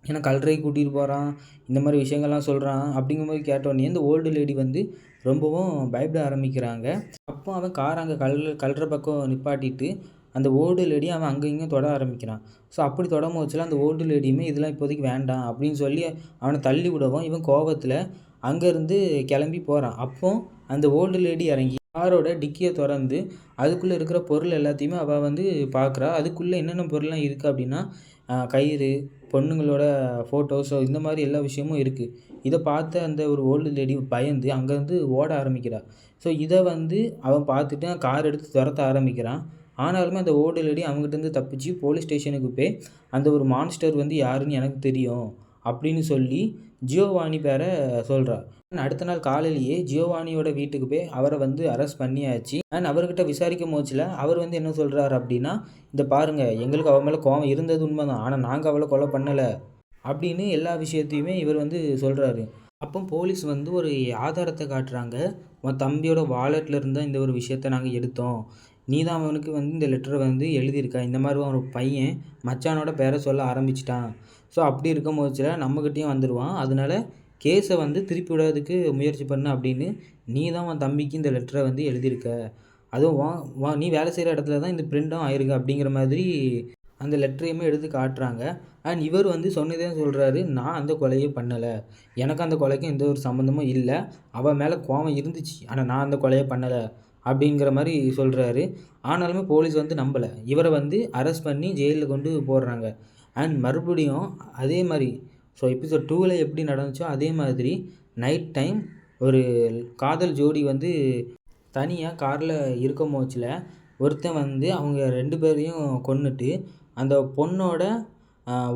ஏன்னா கல்றைக்கு கூட்டிகிட்டு போகிறான், இந்த மாதிரி விஷயங்கள்லாம் சொல்கிறான் அப்படிங்கிற மாதிரி கேட்டோடனே இந்த ஓல்டு லேடி வந்து ரொம்பவும் பயப்பட ஆரம்பிக்கிறாங்க. அப்போ அவன் கார் அங்கே கல்ற பக்கம் நிப்பாட்டிட்டு அந்த ஓல்டு லேடியை அவன் அங்கே இங்கேயும் தொட ஆரம்பிக்கிறான். ஸோ அப்படி தொடங்கும்போதுல அந்த ஓல்டு லேடியுமே இதெல்லாம் இப்போதைக்கு வேண்டாம் அப்படின்னு சொல்லி அவனை தள்ளி விடவும் இவன் கோபத்தில் அங்கேருந்து கிளம்பி போகிறான். அப்போ அந்த ஓல்டு லேடி இறங்கி காரோட டிக்கியை திறந்து அதுக்குள்ளே இருக்கிற பொருள் எல்லாத்தையுமே அவள் வந்து பார்க்குறா. அதுக்குள்ளே என்னென்ன பொருள்லாம் இருக்குது அப்படின்னா கயிறு, பொண்ணுங்களோட ஃபோட்டோஸோ இந்த மாதிரி எல்லா விஷயமும் இருக்குது. இதை பார்த்த அந்த ஒரு ஓல்டு லேடி பயந்து அங்கேருந்து ஓட ஆரம்பிக்கிறா. ஸோ இதை வந்து அவன் பார்த்துட்டு கார் எடுத்து துரத்த ஆரம்பிக்கிறான். ஆனாலுமே அந்த ஓல்டு லேடி அவங்ககிட்டேருந்து தப்பிச்சு போலீஸ் ஸ்டேஷனுக்கு போய் அந்த ஒரு மான்ஸ்டர் வந்து யாருன்னு எனக்கு தெரியும் அப்படின்னு சொல்லி ஜியோவானி பேரை சொல்கிறா. அடுத்த நாள் காலையிலேயே ஜியோவானியோட வீட்டுக்கு போய் அவரை வந்து அரெஸ்ட் பண்ணியாச்சு. அண்ட் அவர்கிட்ட விசாரிக்கும் போச்சுல அவர் வந்து என்ன சொல்கிறாரு அப்படின்னா, இந்த பாருங்க எங்களுக்கு அவன் மேலே கோவம் இருந்தது உண்மைதான், ஆனால் நாங்கள் அவளை கொலை பண்ணலை அப்படின்னு எல்லா விஷயத்தையுமே இவர் வந்து சொல்கிறாரு. அப்போ போலீஸ் வந்து ஒரு ஆதாரத்தை காட்டுறாங்க. உன் தம்பியோட வாலெட்டில் இருந்தால் இந்த ஒரு விஷயத்த நாங்கள் எடுத்தோம், நீ தான் அவனுக்கு வந்து இந்த லெட்டரை வந்து எழுதியிருக்கா, இந்த மாதிரி அவனோட பையன் மச்சானோட பேரை சொல்ல ஆரம்பிச்சிட்டான், ஸோ அப்படி இருக்கும் போச்சுல நம்மக்கிட்டேயும் வந்துடுவான், அதனால கேஸை வந்து திருப்பி விடாததுக்கு முயற்சி பண்ண அப்படின்னு நீ தான் உன் தம்பிக்கு இந்த லெட்டரை வந்து எழுதியிருக்க, அதுவும் நீ வேலை செய்கிற இடத்துல தான் இந்த பிரிண்ட்டும் ஆயிருக்கு அப்படிங்கிற மாதிரி அந்த லெட்டரையுமே எடுத்து காட்டுறாங்க. அண்ட் இவர் வந்து சொன்னதே சொல்கிறாரு, நான் அந்த கொலையே பண்ணலை, எனக்கு அந்த கொலைக்கும் எந்த ஒரு சம்மந்தமும் இல்லை, அவன் மேலே கோவம் இருந்துச்சு, ஆனால் நான் அந்த கொலையை பண்ணலை அப்படிங்கிற மாதிரி சொல்கிறாரு. ஆனாலுமே போலீஸ் வந்து நம்பலை. இவரை வந்து அரெஸ்ட் பண்ணி ஜெயிலில் கொண்டு போடுறாங்க. அண்ட் மறுபடியும் அதே மாதிரி ஸோ எபிசோட் 2ல் எப்படி நடந்துச்சோ அதே மாதிரி நைட் டைம் ஒரு காதல் ஜோடி வந்து தனியாக காரில் இருக்கும் போச்சில் ஒருத்தன் வந்து அவங்க 2 பேரையும் கொன்னுட்டு அந்த பொண்ணோட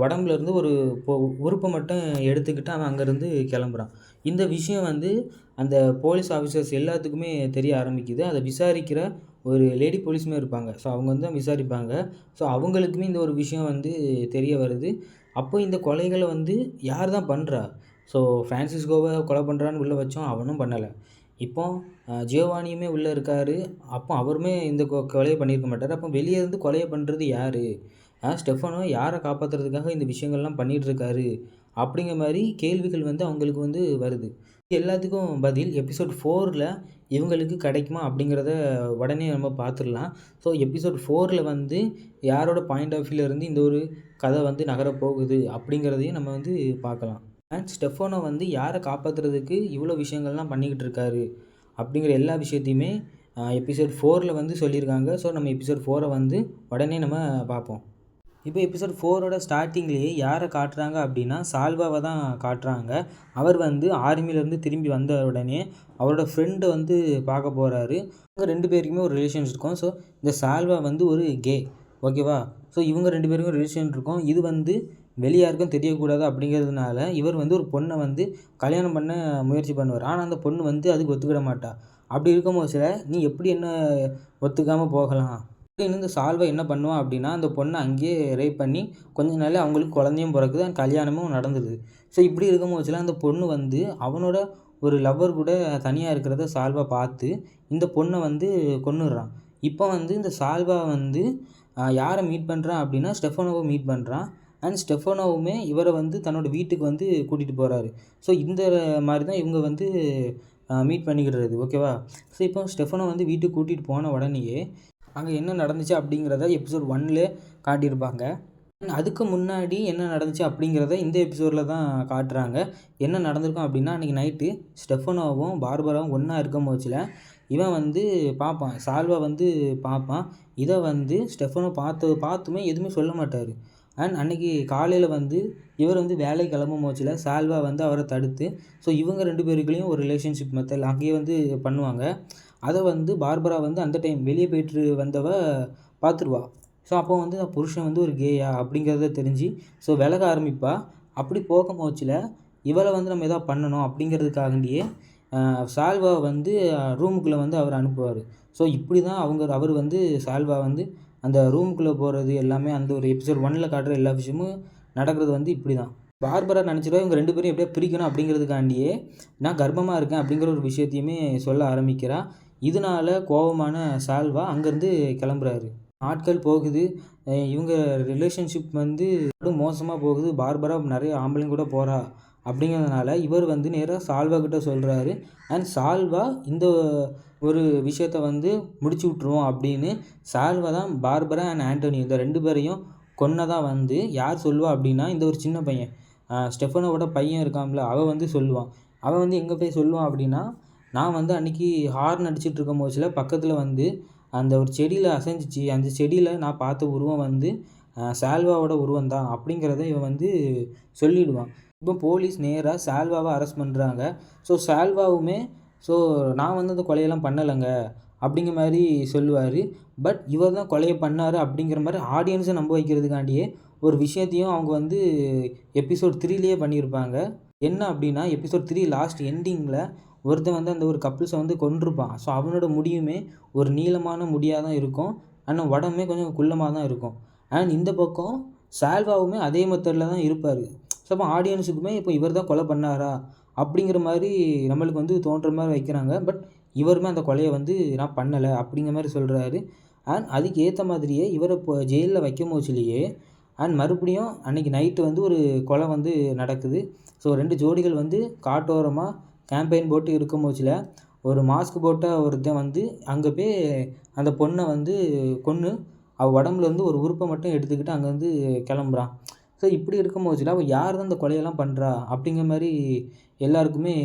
உடம்புலேருந்து ஒரு உறுப்பை மட்டும் எடுத்துக்கிட்டு அவன் அங்கேருந்து கிளம்புறான். இந்த விஷயம் வந்து அந்த போலீஸ் ஆஃபீஸர்ஸ் எல்லாத்துக்குமே தெரிய ஆரம்பிக்குது. அதை விசாரிக்கிற ஒரு லேடி போலீஸுமே இருப்பாங்க. ஸோ அவங்க வந்து தான் விசாரிப்பாங்க. ஸோ அவங்களுக்குமே இந்த ஒரு விஷயம் வந்து தெரிய வருது. அப்போ இந்த கொலைகளை வந்து யார் தான் பண்ணுறா? ஸோ ஃப்ரான்சிஸ்கோவை கொலை பண்ணுறான்னு உள்ளே வச்சோம், அவனும் பண்ணலை. இப்போ ஜியோவானியுமே உள்ளே இருக்கார். அப்போ அவருமே இந்த கொலையை பண்ணியிருக்க மாட்டார். அப்போ வெளியே இருந்து கொலையை பண்ணுறது யார்? ஸ்டெஃபனோ யாரை காப்பாற்றுறதுக்காக இந்த விஷயங்கள்லாம் பண்ணிகிட்ருக்காரு அப்படிங்கிற மாதிரி கேள்விகள் வந்து அவங்களுக்கு வந்து வருது. எல்லாத்துக்கும் பதில் எபிசோட் 4ல் இவங்களுக்கு கிடைக்குமா அப்படிங்கிறத உடனே நம்ம பார்த்துடலாம். ஸோ எபிசோட் 4ல் வந்து யாரோட பாயிண்ட் ஆஃப் வியூலேருந்து இந்த ஒரு கதை வந்து நகரப்போகுது அப்படிங்கிறதையும் நம்ம வந்து பார்க்கலாம். அண்ட் ஸ்டெஃபனோ வந்து யாரை காப்பாற்றுறதுக்கு இவ்வளோ விஷயங்கள்லாம் பண்ணிக்கிட்டு இருக்காரு அப்படிங்கிற எல்லா விஷயத்தையுமே எபிசோட் 4ல் வந்து சொல்லியிருக்காங்க. ஸோ நம்ம எபிசோட் 4 வந்து உடனே நம்ம பார்ப்போம். இப்போ எபிசோட் 4ஓட ஸ்டார்டிங்லேயே யாரை காட்டுறாங்க அப்படின்னா சால்வாவை தான் காட்டுறாங்க. அவர் வந்து ஆர்மிலேருந்து திரும்பி வந்த உடனே அவரோட ஃப்ரெண்டு வந்து பார்க்க போகிறாரு. இவங்க 2 பேருக்குமே ஒரு ரிலேஷன் இருக்கும். ஸோ இந்த சால்வா வந்து ஒரு கே, ஓகேவா? ஸோ இவங்க 2 பேருக்கும் ரிலேஷன் இருக்கும். இது வந்து வெளியே யாருக்கும் தெரியக்கூடாது அப்படிங்கிறதுனால இவர் வந்து ஒரு பொண்ணை வந்து கல்யாணம் பண்ண முயற்சி பண்ணுவார். ஆனால் அந்த பொண்ணு வந்து அதுக்கு ஒத்துக்கிட மாட்டா. அப்படி இருக்கும்போது சில நீ எப்படி என்ன ஒத்துக்காமல் போகலாம் அப்படின்னு இந்த சால்வா என்ன பண்ணுவான் அப்படின்னா அந்த பொண்ணை அங்கேயே ரேப் பண்ணி கொஞ்ச நாள் அவங்களுக்கு குழந்தையும் பிறக்குது, அந்த கல்யாணமும் நடந்துடுது. ஸோ இப்படி இருக்கும்போதுல அந்த பொண்ணு வந்து அவனோட ஒரு லவ்வர் கூட தனியாக இருக்கிறத சால்வா பார்த்து இந்த பொண்ணை வந்து கொன்னுடுறான். இப்போ வந்து இந்த சால்வா வந்து யாரை மீட் பண்ணுறான் அப்படின்னா ஸ்டெஃபனோவை மீட் பண்ணுறான். அண்ட் ஸ்டெஃபனோவுமே இவரை வந்து தன்னோட வீட்டுக்கு வந்து கூட்டிகிட்டு போகிறாரு. ஸோ இந்த மாதிரி தான் இவங்க வந்து மீட் பண்ணிக்கிடுறது, ஓகேவா? ஸோ இப்போ ஸ்டெஃபனோ வந்து வீட்டுக்கு கூட்டிகிட்டு போன உடனேயே அங்கே என்ன நடந்துச்சு அப்படிங்கிறத எபிசோட் 1ல் காட்டியிருப்பாங்க. அதுக்கு முன்னாடி என்ன நடந்துச்சு அப்படிங்கிறத இந்த எபிசோடில் தான் காட்டுறாங்க. என்ன நடந்திருக்கும் அப்படின்னா அன்றைக்கி நைட்டு ஸ்டெஃபனோவும் பார்பராவும் ஒன்றா இருக்கும் போச்சில் இவன் வந்து பார்ப்பான், சால்வா வந்து பார்ப்பான். இதை வந்து ஸ்டெஃபனோ பார்த்துமே எதுவுமே சொல்ல மாட்டார். அண்ட் அன்றைக்கி காலையில் வந்து இவர் வந்து வேலைக்கு கிளம்பும் போச்சில் சால்வா வந்து அவரை தடுத்து ஸோ இவங்க 2 பேருக்குள்ளேயும் ஒரு ரிலேஷன்ஷிப் மெத்தட் அங்கேயே வந்து பண்ணுவாங்க. அதை வந்து பார்பரா வந்து அந்த டைம் வெளியே போய்ட்டு வந்தவ பார்த்துருவா. ஸோ அப்போ வந்து புருஷன் வந்து ஒரு கேயா அப்படிங்கிறத தெரிஞ்சு ஸோ விலக ஆரம்பிப்பா. அப்படி போகும் போச்சில் இவளை வந்து நம்ம எதாவது பண்ணணும் அப்படிங்கிறதுக்காகண்டியே சால்வா வந்து ரூமுக்குள்ளே வந்து அவர் அனுப்புவார். ஸோ இப்படி தான் அவர் வந்து சால்வா வந்து அந்த ரூமுக்குள்ளே போகிறது எல்லாமே அந்த ஒரு எபிசோட் 1ல் காட்டுற எல்லா விஷயமும் நடக்கிறது வந்து இப்படி தான். பார்பரா நினச்சிடுவா இவங்க 2 பேரும் எப்படியா பிரிக்கணும் அப்படிங்கிறதுக்காண்டியே நான் கர்ப்பமாக இருக்கேன் அப்படிங்கிற ஒரு விஷயத்தையுமே சொல்ல ஆரம்பிக்கிறா. இதனால கோபமான சால்வா அங்கேருந்து கிளம்புறாரு. நாட்கள் போகுது. இவங்க ரிலேஷன்ஷிப் வந்து மோசமாக போகுது. பார்பரா நிறைய ஆம்பளைங்க கூட போகிறா அப்படிங்கிறதுனால இவர் வந்து நேராக சால்வா கிட்ட சொல்கிறாரு. அண்ட் சால்வா இந்த ஒரு விஷயத்த வந்து முடிச்சு விட்ருவோம் அப்படின்னு சால்வா தான் பார்பரா அண்ட் ஆண்டனி இந்த 2 பேரையும் கொன்னதாக வந்து யார் சொல்லுவா அப்படின்னா இந்த ஒரு சின்ன பையன் ஸ்டெஃபனோவோட பையன் இருக்கான்ல அவன் வந்து சொல்லுவான். அவன் வந்து எங்கே போய் சொல்லுவான் அப்படின்னா நான் வந்து அன்றைக்கி ஹார்ன் அடிச்சுட்டு இருக்கும் போதுல பக்கத்தில் வந்து அந்த ஒரு செடியில் அசைஞ்சிச்சு, அந்த செடியில் நான் பார்த்த உருவம் வந்து சால்வாவோட உருவம் தான் அப்படிங்கிறத இவன் வந்து சொல்லிவிடுவான். இப்போ போலீஸ் நேராக சால்வாவை அரெஸ்ட் பண்ணுறாங்க. ஸோ சால்வாவுமே ஸோ நான் வந்து அந்த கொலையெல்லாம் பண்ணலைங்க அப்படிங்கிற மாதிரி சொல்லுவார். பட் இவர் தான் கொலையை பண்ணார் அப்படிங்கிற மாதிரி ஆடியன்ஸை நம்ப வைக்கிறதுக்காண்டியே ஒரு விஷயத்தையும் அவங்க வந்து எபிசோட் 3லேயே பண்ணியிருப்பாங்க. என்ன அப்படின்னா எபிசோட் 3 லாஸ்ட் எண்டிங்கில் ஒருத்தன் வந்து அந்த ஒரு கப்புள்ஸை வந்து கொன்றுப்பான். ஸோ அவனோட முடியுமே ஒரு நீளமான முடியாக தான் இருக்கும். ஆனால் உடம்பே கொஞ்சம் குள்ளமாக தான் இருக்கும். அண்ட் இந்த பக்கம் சால்வாவுமே அதே மெத்தடில் தான் இருப்பார். ஸோ அப்போ ஆடியன்ஸுக்குமே இப்போ இவர் தான் கொலை பண்ணாரா அப்படிங்கிற மாதிரி நம்மளுக்கு வந்து தோன்ற மாதிரி வைக்கிறாங்க. பட் இவருமே அந்த கொலையை வந்து நான் பண்ணலை அப்படிங்கிற மாதிரி சொல்கிறாரு. அண்ட் அதுக்கு ஏற்ற மாதிரியே இவரை இப்போ ஜெயிலில் வைக்கும் போச்சுலேயே அண்ட் மறுபடியும் அன்றைக்கி நைட்டு வந்து ஒரு கொலை வந்து நடக்குது. ஸோ 2 ஜோடிகள் வந்து காட்டோரமாக கேம்பெயின் போட்டு இருக்கும் போச்சில் ஒரு மாஸ்க் போட்ட ஒருத்தன் வந்து அங்கே போய் அந்த பொண்ணை வந்து கொன்று அவள் உடம்புலேருந்து ஒரு உறுப்பை மட்டும் எடுத்துக்கிட்டு அங்கேருந்து கிளம்புறான். ஸோ இப்படி இருக்கும் போச்சில் அவள் யார் தான் இந்த கொலையெல்லாம் பண்ணுறா அப்படிங்கிற மாதிரி எல்லாருக்குமே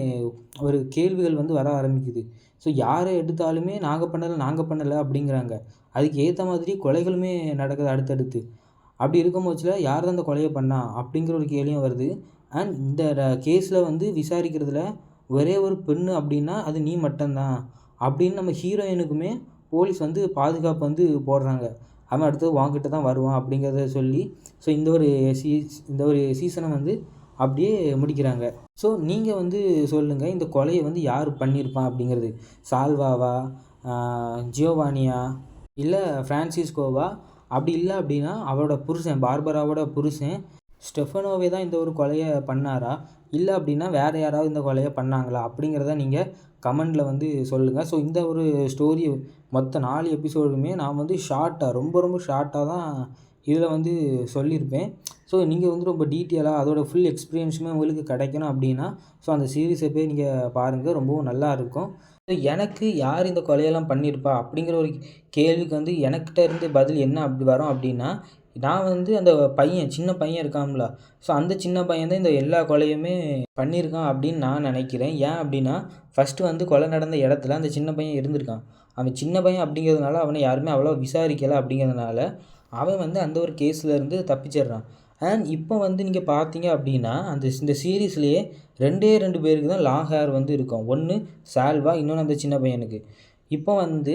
ஒரு கேள்விகள் வந்து வர ஆரம்பிக்குது. ஸோ யாரை எடுத்தாலுமே நாங்கள் பண்ணலை அப்படிங்கிறாங்க. அதுக்கு ஏற்ற மாதிரி கொலைகளுமே நடக்குது அடுத்தடுத்து. அப்படி இருக்கும் போச்சில் யார் தான் இந்த கொலையை பண்ணா அப்படிங்கிற ஒரு கேள்வியும் வருது. அண்ட் இந்த கேஸில் வந்து விசாரிக்கிறதுல ஒரே ஒரு பெண்ணு அப்படின்னா அது நீ மட்டும்தான் அப்படின்னு நம்ம ஹீரோயினுக்குமே போலீஸ் வந்து பாதுகாப்பு வந்து போடுறாங்க. அவன் அடுத்தது உன்கிட்ட தான் வருவான் அப்படிங்கிறத சொல்லி ஸோ இந்த ஒரு சீசனை வந்து அப்படியே முடிக்கிறாங்க. ஸோ நீங்கள் வந்து சொல்லுங்கள், இந்த கொலையை வந்து யார் பண்ணியிருப்பான் அப்படிங்கிறது. சால்வாவா, ஜியோவானியா, இல்லை ஃப்ரான்சிஸ்கோவா? அப்படி இல்லை அப்படின்னா அவளோட புருஷன் பார்பராவோட புருஷன் ஸ்டெஃபனோவே தான் இந்த ஒரு கொலையை பண்ணாரா? இல்லை அப்படின்னா வேறு யாராவது இந்த கொலையை பண்ணாங்களா? அப்படிங்கிறத நீங்கள் கமெண்டில் வந்து சொல்லுங்கள். ஸோ இந்த ஒரு ஸ்டோரி மொத்த 4 எபிசோடுமே நான் வந்து ரொம்ப ரொம்ப ஷார்ட்டாக தான் இதில் வந்து சொல்லியிருப்பேன். ஸோ நீங்கள் வந்து ரொம்ப டீட்டெயிலாக அதோட ஃபுல் எக்ஸ்பீரியன்ஸுமே உங்களுக்கு கிடைக்கணும் அப்படின்னா ஸோ அந்த சீரீஸை போய் நீங்கள் பாருங்கள், ரொம்பவும் நல்லா இருக்கும். ஸோ எனக்கு யார் இந்த கொலையெல்லாம் பண்ணியிருப்பா அப்படிங்கிற ஒரு கேள்விக்கு வந்து எனக்கிட்ட இருந்து பதில் என்ன அப்படி வரும் அப்படின்னா, நான் வந்து அந்த சின்ன பையன் இருக்கான்ல, ஸோ அந்த சின்ன பையன் தான் இந்த எல்லா கொலையுமே பண்ணியிருக்கான் அப்படின்னு நான் நினைக்கிறேன். ஏன் அப்படின்னா ஃபஸ்ட்டு வந்து கொலை நடந்த இடத்துல அந்த சின்ன பையன் இருந்திருக்கான். அவன் சின்ன பையன் அப்படிங்கிறதுனால அவனை யாருமே அவ்வளோ விசாரிக்கலை. அப்படிங்கிறதுனால அவன் வந்து அந்த ஒரு கேஸ்லேருந்து தப்பிச்சிடுறான். அண்ட் இப்போ வந்து நீங்கள் பார்த்தீங்க அப்படின்னா இந்த சீரீஸ்லேயே 2 பேருக்கு தான் லாங் ஹேர் வந்து இருக்கும். ஒன்று சால்வா, இன்னொன்று அந்த சின்ன பையனுக்கு. இப்போ வந்து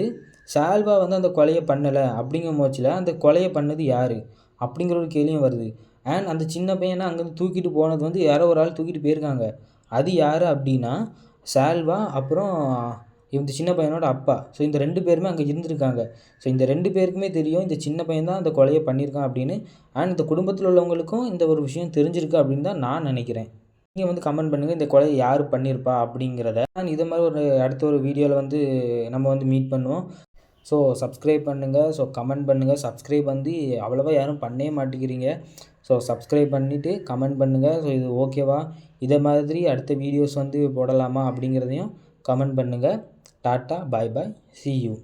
சால்வா வந்து அந்த கொலையை பண்ணலை அப்படிங்கும் போச்சில் அந்த கொலையை பண்ணது யார் அப்படிங்கிற ஒரு கேள்வியும் வருது. அண்ட் அந்த சின்ன பையனை அங்கேருந்து தூக்கிட்டு போனது வந்து யாரோ ஒரு ஆள் தூக்கிட்டு போயிருக்காங்க. அது யார் அப்படின்னா சால்வா, அப்புறம் இந்த சின்ன பையனோட அப்பா. ஸோ இந்த 2 பேருமே அங்கே இருந்திருக்காங்க. ஸோ இந்த 2 பேருக்குமே தெரியும் இந்த சின்ன பையன் தான் அந்த கொலையை பண்ணியிருக்கான் அப்படின்னு. அண்ட் இந்த குடும்பத்தில் உள்ளவங்களுக்கும் இந்த ஒரு விஷயம் தெரிஞ்சிருக்கு அப்படின்னு தான் நான் நினைக்கிறேன். நீங்கள் வந்து கமெண்ட் பண்ணுங்கள், இந்த கொலையை யார் பண்ணியிருப்பா அப்படிங்கிறத. அண்ட் இது மாதிரி அடுத்த ஒரு வீடியோவில் வந்து நம்ம வந்து மீட் பண்ணுவோம். ஸோ சப்ஸ்கிரைப் பண்ணுங்கள், ஸோ கமெண்ட் பண்ணுங்கள். சப்ஸ்கிரைப் வந்து அவ்வளோவா யாரும் பண்ணவே மாட்டேங்கிறீங்க. ஸோ சப்ஸ்கிரைப் பண்ணிவிட்டு கமெண்ட் பண்ணுங்கள். ஸோ இது ஓகேவா, இதை மாதிரி அடுத்த வீடியோஸ் வந்து போடலாமா அப்படிங்கிறதையும் கமெண்ட் பண்ணுங்கள். Tata, bye bye, see you.